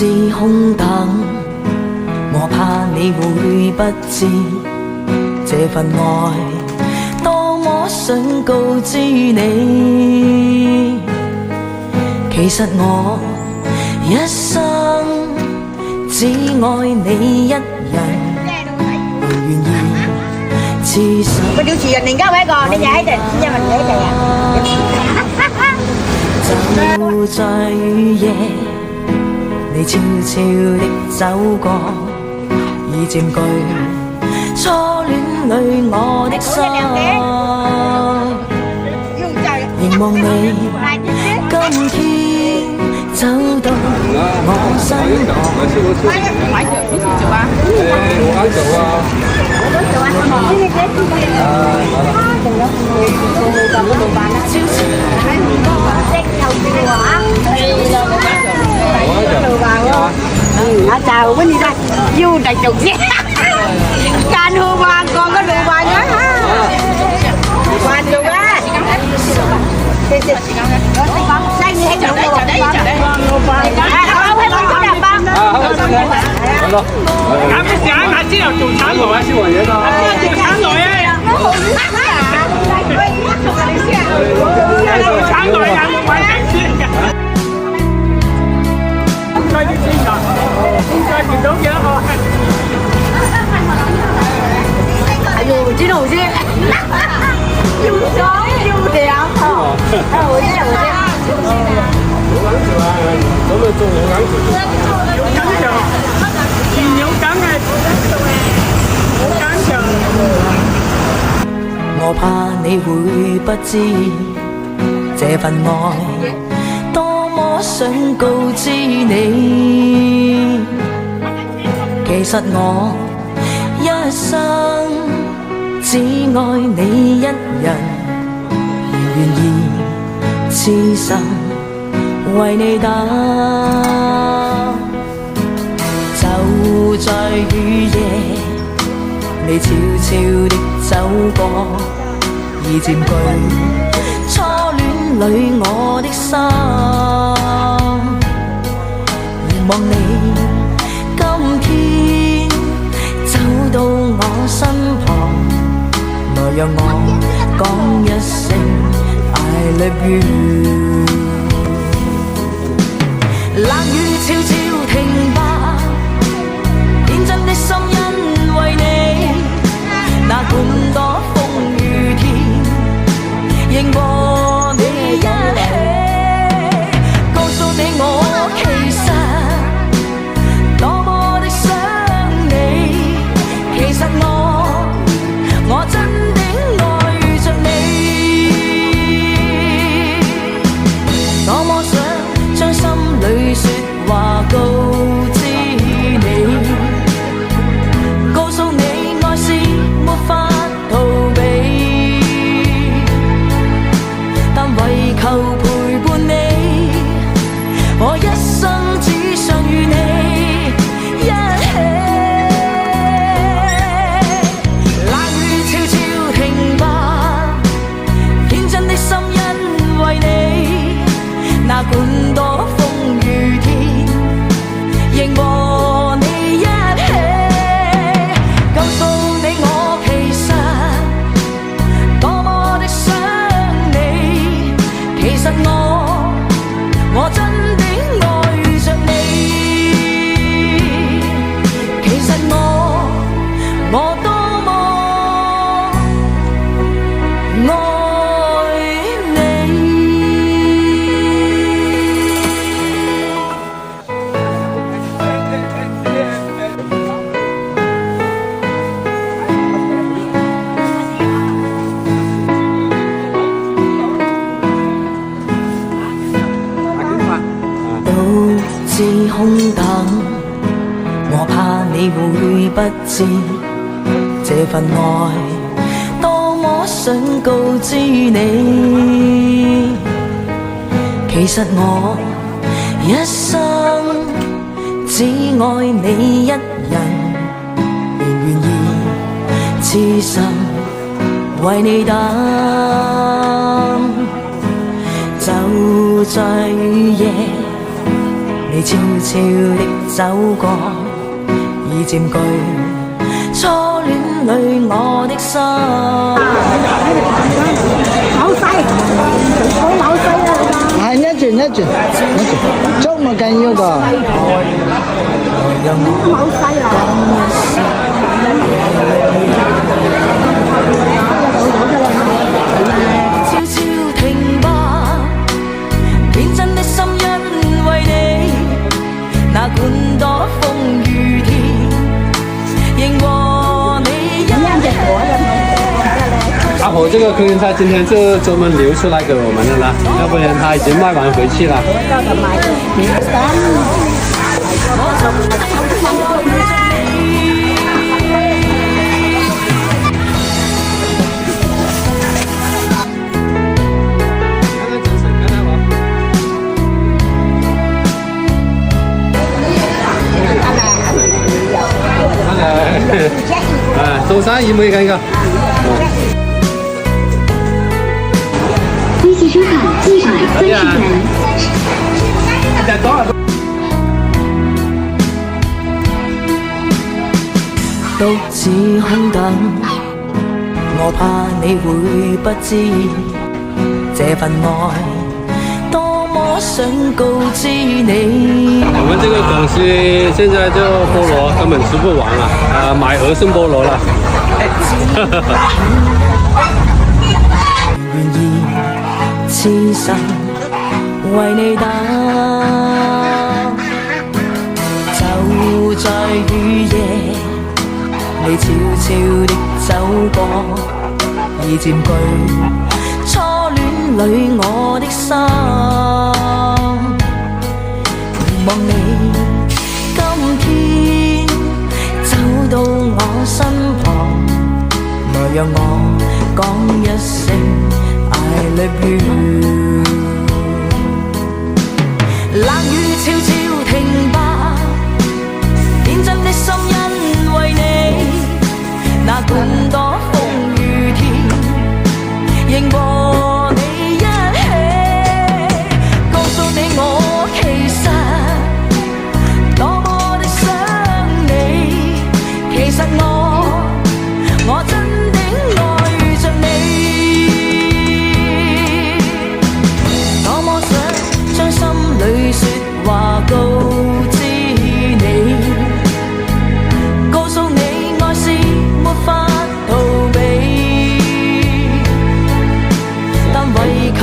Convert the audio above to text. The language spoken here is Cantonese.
至空等，我怕你會不知這份愛多麼想告知你。其實我一生只愛你一人，願意痴心。Có điều chuyện mình có mấy con đi giải định cho mình lấy tiền. 就在雨夜，你悄悄的走過，已佔據初戀裏我的心。凝望你今天走到我身旁。買腳幾時做啊？我啱做啊。Chào quý vị đây, du đại chục xe can hô ba con có đồ ba nhớ ha ba đồ ba xanh như hết đồ ba không phải con đẹp ba咁你揀下之後做產來啊，燒黃嘢㗎，做產來啊，做產來啊，我買定先㗎。應該啲先㗎，應該見到幾多個？哎呦，知道先，要爽要涼哦，我知。好緊要啊！咁啊做好緊要。要緊就，唔要緊係好緊就。我怕你會不知這份愛多麼想告知你。其實我一生只愛你一人，願意痴心為你等。就在雨夜，你悄悄地走過，已佔據初戀裏我的心。凝望你今天走到我身旁，來讓我講一聲 I love you。 冷雨悄悄停吧，天真的心因為你，那管多風雨天，仍和你一起，告訴你我其實多麼的想你，其實我真的愛着你，多麼想將心裏說話告知你，告訴你愛是沒法逃避，但為求陪伴你，我一生只想與你一起。冷雨悄悄停吧，天真的心因為你，那管多風雨天，仍和你一起，告訴你我其實多麼的想你，其實我真的愛着你，其實我多麼愛你。都知空等，我怕你會不知這份愛多麼想告知你。其實我一生只愛你一人，願意痴心為你等。就在雨夜，你悄悄的走過，已佔據初戀裏我的心。老細，好老細啊！係一轉，捉我緊要㗎。老細啊！悄悄停吧，天真的心因為你，那管多風雨天，仍和你一起。阿婆，这个客人他今天是专门留出来给我们的啦，要不然他已经卖完回去了。做生意冇緊㗎。微信收看130元。獨自空等，我怕你會不知這份愛多麼想告知你。我們這個東西現在就菠蘿根本吃不完了，買鵝送菠蘿了。願意痴心為你等，就在雨夜，你悄悄地走過，已佔據初戀裏我的心。望你今天走到我身旁，來讓我講一聲 I love you。 冷雨悄悄停吧，天真的心因為你，那管多風雨天，仍和你一起，告訴你我其實多麼的想你，其實我真的愛着你，多麼想將心裏說話告知你，告訴你愛是沒法逃避，但為求